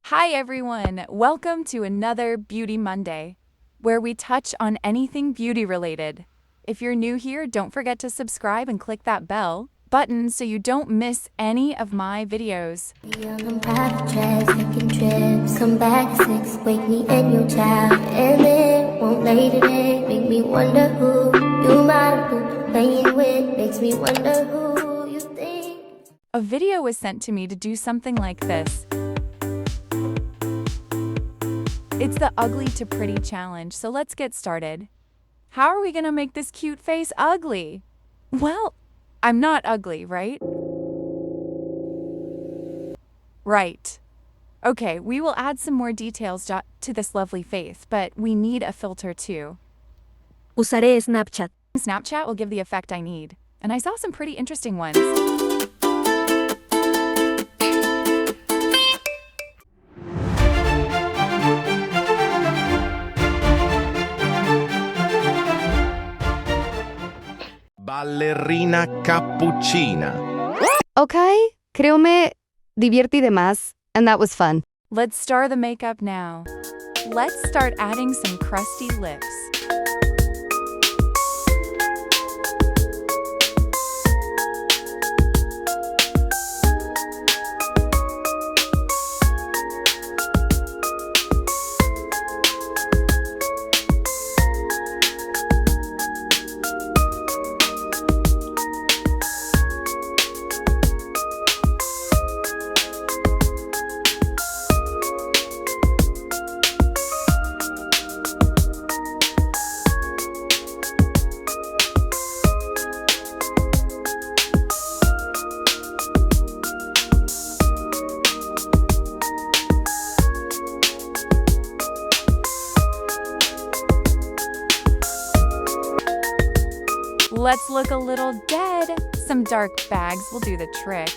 Hi everyone, welcome to another Beauty Monday, where we touch on anything beauty related. If you're new here, don't forget to subscribe and click that bell button so you don't miss any of my videos. Young and private jets, taking trips, come back at 6, wake me in your child, and then won't lay today, make me wonder who you might have been playing with, makes me wonder who you think. A video was sent to me to do something like this. It's the ugly to pretty challenge, so let's get started. How are we gonna make this cute face ugly? Well, I'm not ugly, right? Right. Okay, we will add some more details to this lovely face, but we need a filter too. Usaré Snapchat. Snapchat will give the effect I need, and I saw some pretty interesting ones. Ballerina cappuccina. Okay, creo me divertí de más, and that was fun. Let's star the makeup now. Let's start adding some crusty lips. Let's look a little dead. Some dark bags will do the trick.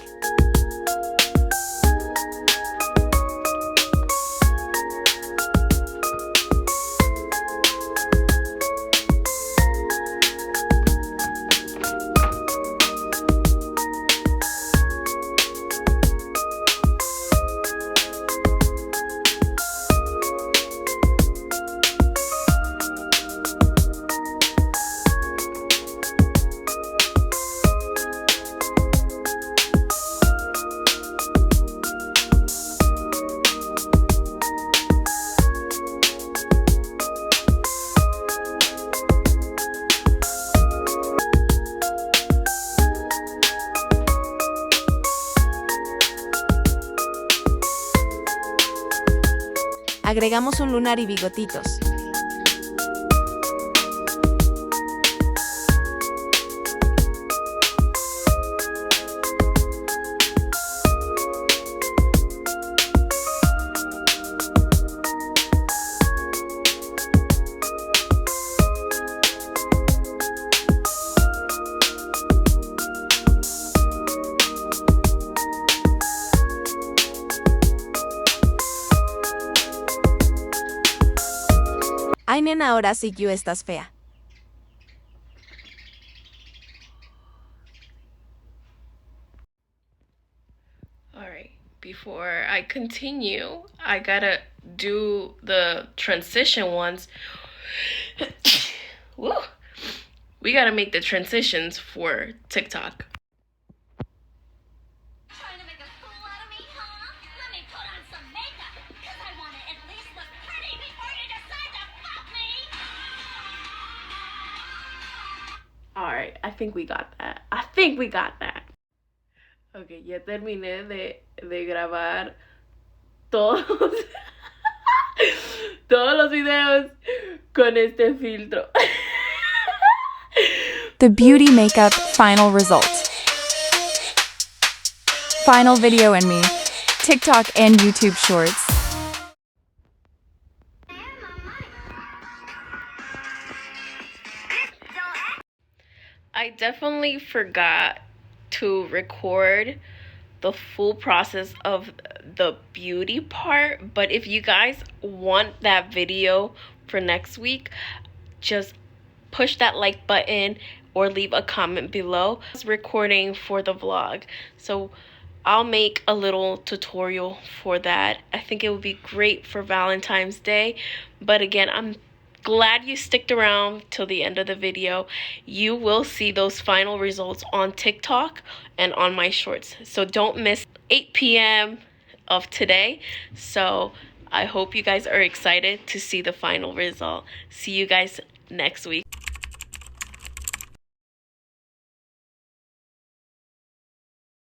Agregamos un lunar y bigotitos. Ay, nena, ahora sí que estás fea. Alright, before I continue, I gotta do the transition ones. Woo! We gotta make the transitions for TikTok. Trying to make a fool out of me, huh? Let me put on some makeup, because I want to at least look pretty before you decide to fuck me! Alright, I think we got that. Ok, ya terminé de grabar todos, todos los videos con este filtro. The beauty makeup final result. Final video in me, TikTok and YouTube shorts. I definitely forgot to record the full process of the beauty part, but if you guys want that video for next week, just push that like button or leave a comment below. I was recording for the vlog, so I'll make a little tutorial for that. I think it would be great for Valentine's Day. But again, I'm glad you sticked around till the end of the video. You will see those final results on TikTok and on my shorts. So don't miss 8 p.m. of today. So I hope you guys are excited to see the final result. See you guys next week.